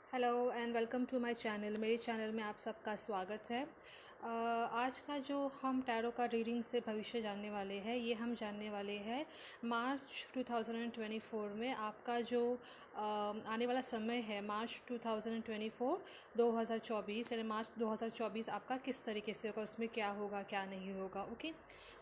Hello and welcome to my channel. मेरे channel में आप सबका स्वागत है। आज का जो हम टैरो का रीडिंग से भविष्य जानने वाले हैं, ये हम जानने वाले हैं मार्च 2024 में आपका जो आने वाला समय है, मार्च 2024 यानी मार्च 2024 आपका किस तरीके से होगा, उसमें क्या होगा क्या नहीं होगा। ओके,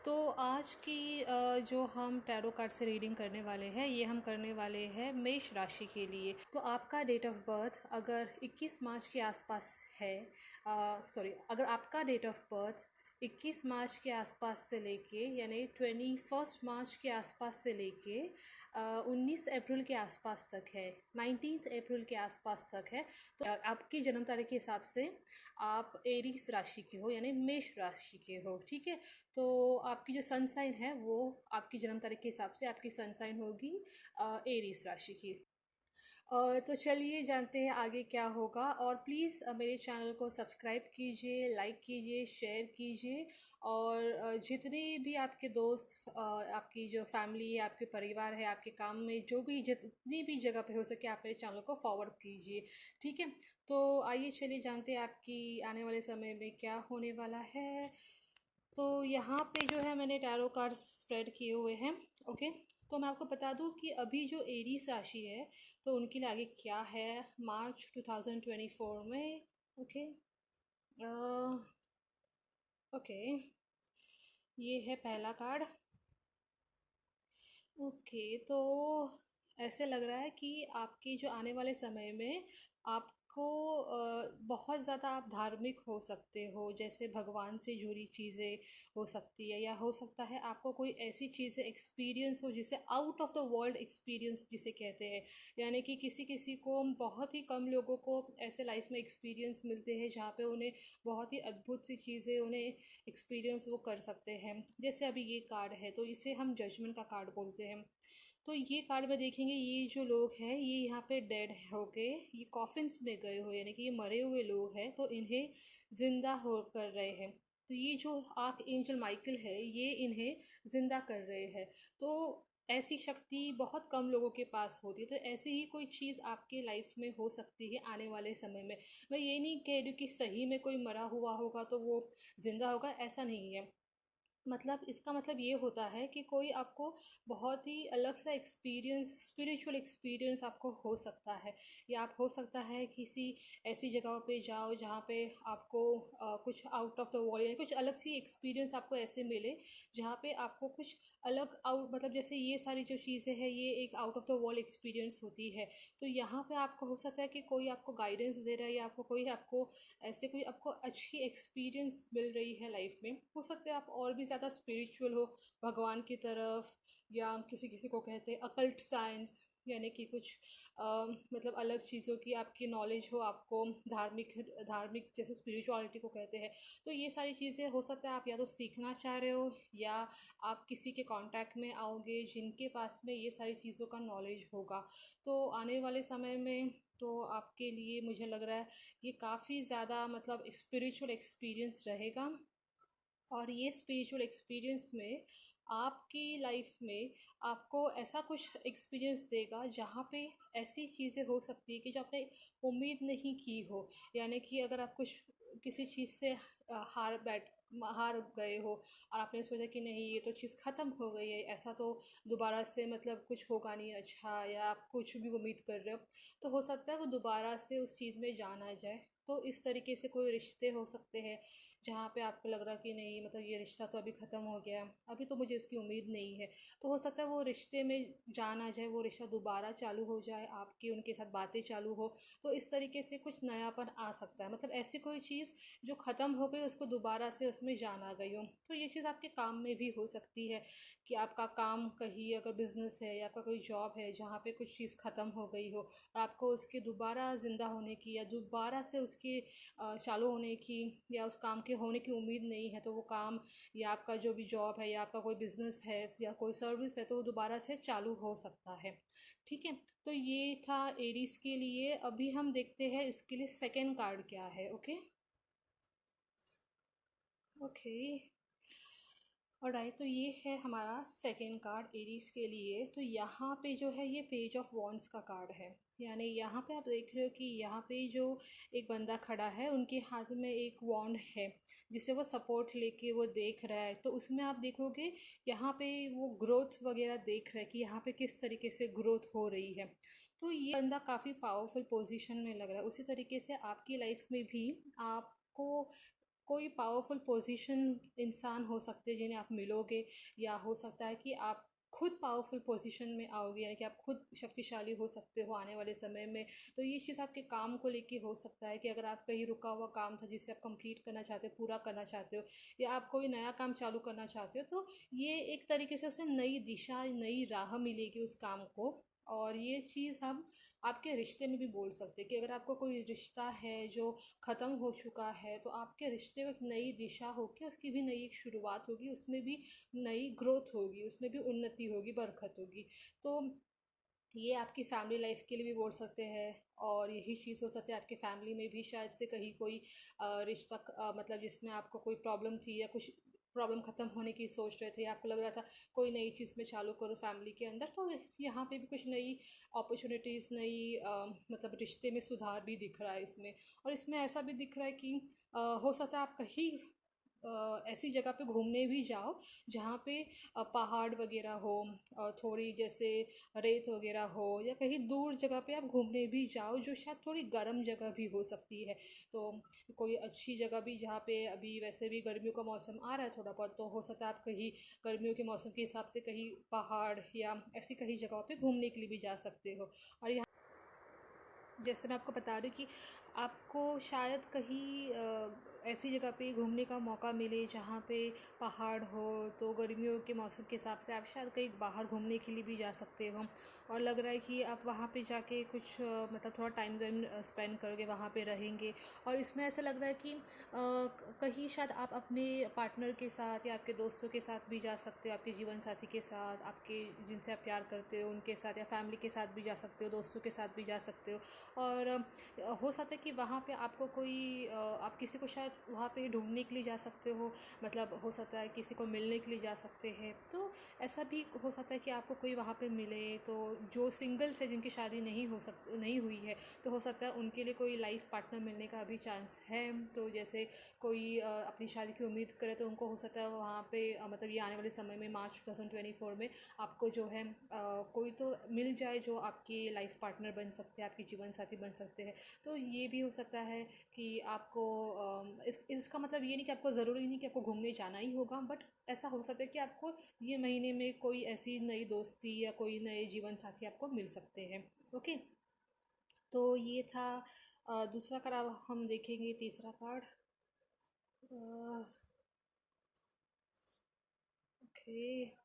तो आज की जो हम टैरो कार्ड से रीडिंग करने वाले हैं, ये हम करने वाले हैं मेष राशि के लिए। तो आपका डेट ऑफ बर्थ अगर 21 मार्च के आसपास है, अगर आपका डेट ऑफ बर्थ 21 मार्च के आसपास से लेके यानी 21 मार्च के आसपास से लेके 19 अप्रैल के आसपास तक है, 19 अप्रैल के आसपास तक है, तो आपकी जन्म तारीख के हिसाब से आप एरीस राशि के हो यानी मेष राशि के हो। ठीक है, तो आपकी जो सन साइन है वो आपकी जन्म तारीख के हिसाब से आपकी सन साइन होगी एरीस राशि की। तो चलिए जानते हैं आगे क्या होगा। और प्लीज़ मेरे चैनल को सब्सक्राइब कीजिए, लाइक कीजिए, शेयर कीजिए। और जितने भी आपके दोस्त, आपकी जो फैमिली है, आपके परिवार है, आपके काम में जो भी जितनी भी जगह पे हो सके आप मेरे चैनल को फॉरवर्ड कीजिए। ठीक है, तो आइए चलिए जानते हैं आपकी आने वाले समय में क्या होने वाला है। तो यहाँ पे जो है मैंने टैरो कार्ड स्प्रेड किए हुए हैं। ओके, तो मैं आपको बता दूं कि अभी जो एरीस राशि है तो उनके लिए आगे क्या है मार्च 2024 में। ओके, ओके, ये है पहला कार्ड। ओके, तो ऐसे लग रहा है कि आपके जो आने वाले समय में आपको बहुत ज़्यादा आप धार्मिक हो सकते हो, जैसे भगवान से जुड़ी चीज़ें हो सकती है, या हो सकता है आपको कोई ऐसी चीज़ें एक्सपीरियंस हो जिसे out of the world experience जिसे कहते हैं। यानी कि किसी किसी को, बहुत ही कम लोगों को ऐसे लाइफ में एक्सपीरियंस मिलते हैं जहाँ पे उन्हें बहुत ही अद्भुत सी चीज़ें उन्हें एक्सपीरियंस वो कर सकते हैं। जैसे अभी ये कार्ड है तो इसे हम जजमेंट का कार्ड बोलते हैं। तो ये कार्ड में देखेंगे ये जो लोग हैं ये यहाँ पे डेड हो गए, ये कॉफिन्स में गए हो यानी कि ये मरे हुए लोग हैं, तो इन्हें जिंदा हो कर रहे हैं। तो ये जो आर्क एंजल माइकल है ये इन्हें जिंदा कर रहे हैं। तो ऐसी शक्ति बहुत कम लोगों के पास होती है। तो ऐसी ही कोई चीज़ आपके लाइफ में हो सकती है आने वाले समय में। मैं ये नहीं कह रही हूँ कि सही में कोई मरा हुआ होगा तो वो जिंदा होगा, ऐसा नहीं है। मतलब इसका मतलब ये होता है कि कोई आपको बहुत ही अलग सा एक्सपीरियंस, स्पिरिचुअल एक्सपीरियंस आपको हो सकता है। या आप हो सकता है किसी ऐसी जगह पे जाओ जहाँ पे आपको कुछ आउट ऑफ द वर्ल्ड यानी कुछ अलग सी एक्सपीरियंस आपको ऐसे मिले जहाँ पे आपको कुछ अलग आउट, मतलब जैसे ये सारी जो चीज़ें हैं ये एक out of the world experience होती है। तो यहाँ पे आपको हो सकता है कि कोई आपको गाइडेंस दे रहा है या आपको कोई आपको ऐसे कोई आपको अच्छी एक्सपीरियंस मिल रही है लाइफ में। हो सकता है आप और भी ज़्यादा स्पिरिचुअल हो भगवान की तरफ, या किसी किसी को कहते हैं अकल्ट साइंस यानी कि कुछ मतलब अलग चीज़ों की आपकी नॉलेज हो आपको, धार्मिक धार्मिक जैसे स्पिरिचुअलिटी को कहते हैं। तो ये सारी चीज़ें हो सकता है आप या तो सीखना चाह रहे हो या आप किसी के कांटेक्ट में आओगे जिनके पास में ये सारी चीज़ों का नॉलेज होगा। तो आने वाले समय में तो आपके लिए मुझे लग रहा है ये काफ़ी ज़्यादा मतलब स्पिरिचुअल एक्सपीरियंस रहेगा। और ये स्पिरिचुअल एक्सपीरियंस में आपकी लाइफ में आपको ऐसा कुछ एक्सपीरियंस देगा जहाँ पे ऐसी चीज़ें हो सकती है कि जो आपने उम्मीद नहीं की हो। यानी कि अगर आप कुछ किसी चीज़ से हार गए हो और आपने सोचा कि नहीं ये तो चीज़ ख़त्म हो गई है, ऐसा तो दोबारा से मतलब कुछ होगा नहीं अच्छा, या आप कुछ भी उम्मीद कर रहे हो, तो हो सकता है वो दोबारा से उस चीज़ में जान आ जाए। तो इस तरीके से कोई रिश्ते हो सकते हैं जहाँ पे आपको लग रहा कि नहीं मतलब ये रिश्ता तो अभी ख़त्म हो गया है, अभी तो मुझे इसकी उम्मीद नहीं है। तो हो सकता है वो रिश्ते में जान आ जाए, वो रिश्ता दोबारा चालू हो जाए, आपकी उनके साथ बातें चालू हो। तो इस तरीके से कुछ नयापन आ सकता है, मतलब ऐसी कोई चीज़ जो ख़त्म हो गई उसको दोबारा से उसमें जान आ गई हो। तो ये चीज़ आपके काम में भी हो सकती है कि आपका काम कहीं अगर बिजनेस है या आपका कोई जॉब है जहाँ पे कुछ चीज़ ख़त्म हो गई हो और आपको उसके दोबारा ज़िंदा होने की या दोबारा से उसके चालू होने की या उस काम के होने की उम्मीद नहीं है, तो वो काम या आपका जो भी जॉब है या आपका कोई बिजनेस है या कोई सर्विस है तो वो दोबारा से चालू हो सकता है। ठीक है, तो ये था एरीज के लिए। अभी हम देखते हैं इसके लिए सेकंड कार्ड क्या है। ओके, ओके, ऑलराइट, तो ये है हमारा सेकंड कार्ड एरीज के लिए। तो यहाँ पे जो है ये पेज ऑफ वॉन्ड्स का कार्ड है। यानी यहाँ पे आप देख रहे हो कि यहाँ पे जो एक बंदा खड़ा है उनके हाथ में एक वॉन्ड है जिसे वो सपोर्ट लेके वो देख रहा है। तो उसमें आप देखोगे यहाँ पे वो ग्रोथ वगैरह देख रहा है कि यहाँ पे किस तरीके से ग्रोथ हो रही है। तो ये बंदा काफ़ी पावरफुल पोजीशन में लग रहा है। उसी तरीके से आपकी लाइफ में भी आपको कोई पावरफुल पोजीशन इंसान हो सकते हैं जिन्हें आप मिलोगे, या हो सकता है कि आप खुद पावरफुल पोजीशन में आओगे, यानी कि आप खुद शक्तिशाली हो सकते हो आने वाले समय में। तो ये चीज़ आपके काम को लेके हो सकता है कि अगर आप कहीं रुका हुआ काम था जिसे आप कंप्लीट करना चाहते हो, पूरा करना चाहते हो, या आप कोई नया काम चालू करना चाहते हो, तो ये एक तरीके से उसे नई दिशा, नई राह मिलेगी उस काम को। और ये चीज़ हम आपके रिश्ते में भी बोल सकते हैं कि अगर आपको कोई रिश्ता है जो ख़त्म हो चुका है, तो आपके रिश्ते में एक नई दिशा होगी, उसकी भी नई एक शुरुआत होगी, उसमें भी नई ग्रोथ होगी, उसमें भी उन्नति होगी, बरकत होगी। तो ये आपकी फैमिली लाइफ के लिए भी बोल सकते हैं। और यही चीज़ हो सकती है आपके फैमिली में भी शायद से कहीं कोई रिश्ता मतलब जिसमें आपको कोई प्रॉब्लम थी, या कुछ प्रॉब्लम ख़त्म होने की सोच रहे थे, आपको लग रहा था कोई नई चीज़ में चालू करो फैमिली के अंदर, तो यहाँ पे भी कुछ नई अपॉर्चुनिटीज़, नई मतलब रिश्ते में सुधार भी दिख रहा है इसमें। और इसमें ऐसा भी दिख रहा है कि हो सकता है आप कहीं ऐसी जगह पे घूमने भी जाओ जहाँ पे पहाड़ वगैरह हो, थोड़ी जैसे रेत वगैरह हो, या कहीं दूर जगह पे आप घूमने भी जाओ जो शायद थोड़ी गर्म जगह भी हो सकती है। तो कोई अच्छी जगह भी जहाँ पे अभी वैसे भी गर्मियों का मौसम आ रहा है थोड़ा बहुत, तो हो सकता है आप कहीं गर्मियों के मौसम के हिसाब से कहीं पहाड़ या ऐसी कहीं जगहों पे घूमने के लिए भी जा सकते हो। और यहाँ जैसे मैं आपको बता रही हूँ कि आपको शायद कहीं ऐसी जगह पे घूमने का मौका मिले जहाँ पे पहाड़ हो, तो गर्मियों के मौसम के हिसाब से आप शायद कहीं बाहर घूमने के लिए भी जा सकते हो। और लग रहा है कि आप वहाँ पे जाके कुछ मतलब थोड़ा टाइम वाइम स्पेंड करोगे, वहाँ पे रहेंगे। और इसमें ऐसा लग रहा है कि कहीं शायद आप अपने पार्टनर के साथ या आपके दोस्तों के साथ भी जा सकते हो, आपके जीवन साथी के साथ, आपके जिनसे आप प्यार करते हो उनके साथ, या फैमिली के साथ भी जा सकते हो, दोस्तों के साथ भी जा सकते हो। और हो सकता है कि वहाँ पे आपको कोई आप किसी को शायद वहाँ पे ढूंढने के लिए जा सकते हो, मतलब हो सकता है किसी को मिलने के लिए जा सकते हैं। तो ऐसा भी हो सकता है कि आपको कोई वहाँ पे मिले, तो जो सिंगल्स है जिनकी शादी नहीं हुई है, तो हो सकता है उनके लिए कोई लाइफ पार्टनर मिलने का भी चांस है। तो जैसे कोई अपनी शादी की उम्मीद करे, तो उनको हो सकता है वहाँ पे मतलब ये आने वाले समय में मार्च 2024 में आपको जो है कोई तो मिल जाए जो आपकी लाइफ पार्टनर बन सकते हैं, आपके जीवन साथी बन सकते हैं। तो ये भी हो सकता है कि आपको इसका मतलब ये नहीं कि आपको ज़रूरी नहीं कि आपको घूमने जाना ही होगा, बट ऐसा हो सकता है कि आपको ये महीने में कोई ऐसी नई दोस्ती या कोई नए जीवन साथी आपको मिल सकते हैं। ओके, तो ये था दूसरा कार्ड। अब हम देखेंगे तीसरा कार्ड। ओके,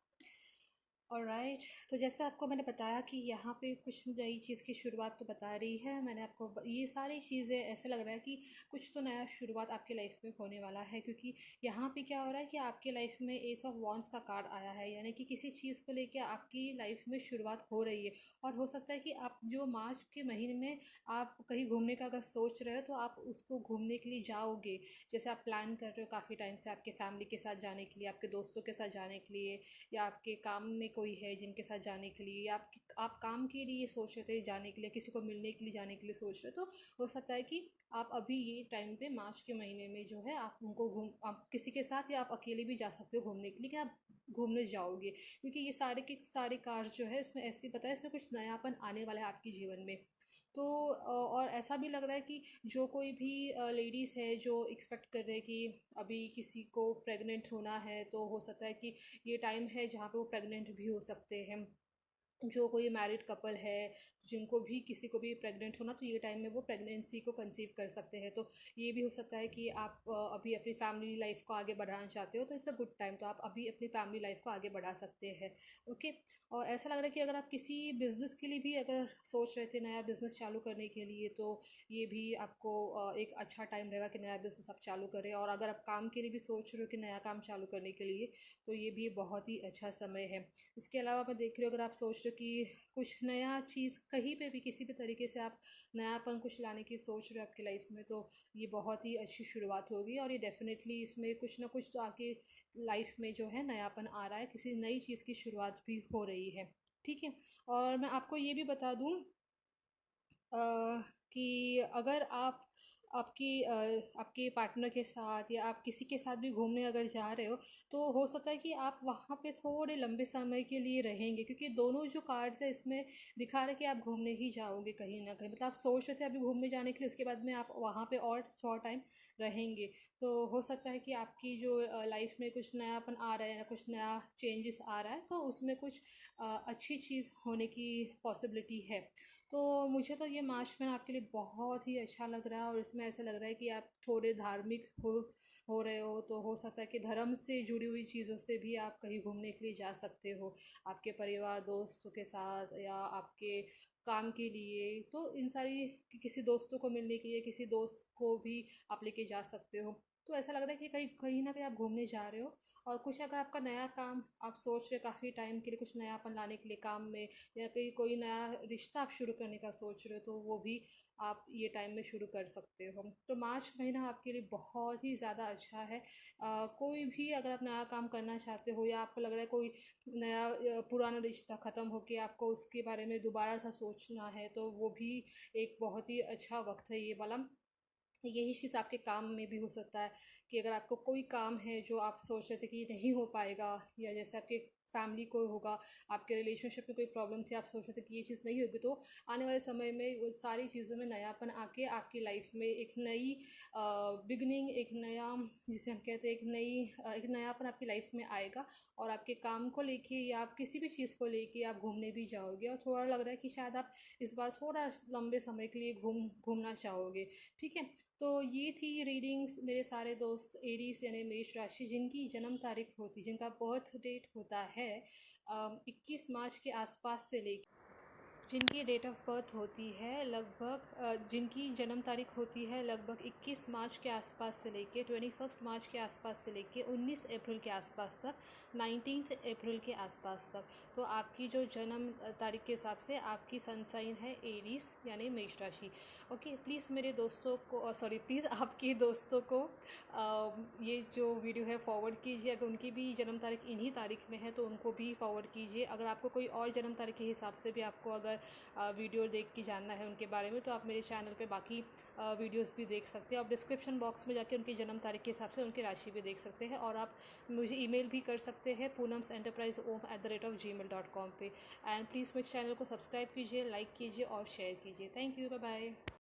ऑलराइट, तो जैसे आपको मैंने बताया कि यहाँ पे कुछ नई चीज़ की शुरुआत तो बता रही है मैंने आपको, ये सारी चीज़ें ऐसे लग रहा है कि कुछ तो नया शुरुआत आपके लाइफ में होने वाला है। क्योंकि यहाँ पे क्या हो रहा है कि आपके लाइफ में एस ऑफ वॉन्ड्स का कार्ड आया है, यानी कि किसी चीज़ को लेके आपकी लाइफ में शुरुआत हो रही है। और हो सकता है कि आप जो मार्च के महीने में आप कहीं घूमने का अगर सोच रहे हो, तो आप उसको घूमने के लिए जाओगे। जैसे आप प्लान कर रहे हो काफ़ी टाइम से आपके फैमिली के साथ जाने के लिए, आपके दोस्तों के साथ जाने के लिए, या आपके काम में कोई है जिनके साथ जाने के लिए, या आप काम के लिए सोच रहे थे जाने के लिए, किसी को मिलने के लिए जाने के लिए सोच रहे, तो हो सकता है कि आप अभी ये टाइम पे मार्च के महीने में जो है आप उनको घूम आप किसी के साथ या आप अकेले भी जा सकते हो घूमने के लिए, कि आप घूमने जाओगे। क्योंकि ये सारे के सारे कार्य जो है इसमें ऐसे ही पता है, इसमें कुछ नयापन आने वाला है आपके जीवन में। तो और ऐसा भी लग रहा है कि जो कोई भी लेडीज़ है जो एक्सपेक्ट कर रहे हैं कि अभी किसी को प्रेग्नेंट होना है, तो हो सकता है कि ये टाइम है जहाँ पे वो प्रेग्नेंट भी हो सकते हैं। जो कोई मैरिड कपल है जिनको भी किसी को भी प्रेग्नेंट होना, तो ये टाइम में वो प्रेगनेंसी को कंसीव कर सकते हैं। तो ये भी हो सकता है कि आप अभी अपनी फैमिली लाइफ को आगे बढ़ाना चाहते हो, तो इट्स अ गुड टाइम, तो आप अभी अपनी फैमिली लाइफ को आगे बढ़ा सकते हैं। ओके, और ऐसा लग रहा है कि अगर आप किसी बिज़नेस के लिए भी अगर सोच रहे थे नया बिज़नेस चालू करने के लिए, तो ये भी आपको एक अच्छा टाइम रहेगा कि नया बिज़नेस आप चालू करें। और अगर आप काम के लिए भी सोच रहे हो कि नया काम चालू करने के लिए, तो ये भी बहुत ही अच्छा समय है। इसके अलावा मैं देख रही हूँ, अगर आप सोच रहे सोचो कि कुछ नया चीज़ कहीं पे भी किसी भी तरीके से आप नयापन कुछ लाने की सोच रहे हो आपकी लाइफ में, तो ये बहुत ही अच्छी शुरुआत होगी और ये डेफ़िनेटली इसमें कुछ ना कुछ तो आपकी लाइफ में जो है नयापन आ रहा है, किसी नई चीज़ की शुरुआत भी हो रही है। ठीक है? और मैं आपको ये भी बता दूँ कि अगर आप आपके पार्टनर के साथ या आप किसी के साथ भी घूमने अगर जा रहे हो, तो हो सकता है कि आप वहाँ पे थोड़े लंबे समय के लिए रहेंगे, क्योंकि दोनों जो कार्ड्स है इसमें दिखा रहा है कि आप घूमने ही जाओगे कहीं ना कहीं, मतलब आप सोच रहे थे अभी घूमने जाने के लिए, उसके बाद में आप वहाँ पे और थोड़ा टाइम रहेंगे। तो हो सकता है कि आपकी जो लाइफ में कुछ नयापन आ रहा है या कुछ नया चेंजेस आ रहा है, तो उसमें कुछ अच्छी चीज़ होने की पॉसिबिलिटी है। तो मुझे तो ये मार्च महीना आपके लिए बहुत ही अच्छा लग रहा है, और इसमें ऐसा लग रहा है कि आप थोड़े धार्मिक हो रहे हो, तो हो सकता है कि धर्म से जुड़ी हुई चीज़ों से भी आप कहीं घूमने के लिए जा सकते हो, आपके परिवार दोस्तों के साथ या आपके काम के लिए। तो इन सारी किसी दोस्तों को मिलने के लिए किसी दोस्त को भी आप लेके जा सकते हो। तो ऐसा लग रहा है कि कहीं कहीं ना कहीं आप घूमने जा रहे हो, और कुछ अगर आपका नया काम आप सोच रहे काफ़ी टाइम के लिए कुछ नयापन लाने के लिए काम में, या कहीं कोई नया रिश्ता आप शुरू करने का सोच रहे हो, तो वो भी आप ये टाइम में शुरू कर सकते हो। तो मार्च महीना आपके लिए बहुत ही ज़्यादा अच्छा है। कोई भी अगर आप नया काम करना चाहते हो, या आपको लग रहा है कोई नया पुराना रिश्ता ख़त्म होके आपको उसके बारे में दोबारा सा सोचना है, तो वो भी एक बहुत ही अच्छा वक्त है ये वाला। यही चीज़ आपके काम में भी हो सकता है कि अगर आपको कोई काम है जो आप सोच रहे थे कि ये नहीं हो पाएगा, या जैसे आपके फैमिली को होगा, आपके रिलेशनशिप में कोई प्रॉब्लम थी, आप सोच रहे थे कि ये चीज़ नहीं होगी, तो आने वाले समय में वो सारी चीज़ों में नयापन आके आपकी लाइफ में एक नई बिगनिंग, एक नया, जिसे हम कहते हैं, एक नयापन आपकी लाइफ में आएगा, और आपके काम को लेके या आप किसी भी चीज़ को लेके आप घूमने भी जाओगे, और थोड़ा लग रहा है कि शायद आप इस बार थोड़ा लंबे समय के लिए घूमना चाहोगे। ठीक है? तो ये थी रीडिंग्स मेरे सारे दोस्त एरीज यानी मेष राशि, जिनकी जन्म तारीख होती, जिनका बर्थ डेट होता है 21 मार्च के आसपास से लेकर, जिनकी डेट ऑफ बर्थ होती है लगभग जिनकी जन्म तारीख होती है लगभग 21 मार्च के आसपास से लेके 21 मार्च के आसपास से लेके 19 अप्रैल के आसपास तक, 19 अप्रैल के आसपास तक। तो आपकी जो जन्म तारीख के हिसाब से आपकी सन साइन है एरीज यानी मेष राशि। ओके, प्लीज़ मेरे दोस्तों को सॉरी प्लीज़ आपके दोस्तों को ये जो वीडियो है फॉरवर्ड कीजिए। अगर उनकी भी जन्म तारीख इन्हीं तारीख में है तो उनको भी फॉरवर्ड कीजिए। अगर आपको कोई और जन्म तारीख के हिसाब से भी आपको अगर वीडियो देख के जानना है उनके बारे में, तो आप मेरे चैनल पे बाकी वीडियोस भी देख सकते हैं। आप डिस्क्रिप्शन बॉक्स में जाके उनकी जन्म तारीख के हिसाब से उनकी राशि भी देख सकते हैं, और आप मुझे ईमेल भी कर सकते हैं poonamsenterpriseom@gmail.com पे। एंड प्लीज़ मेरे चैनल को सब्सक्राइब कीजिए, लाइक कीजिए और शेयर कीजिए। Thank you, bye bye.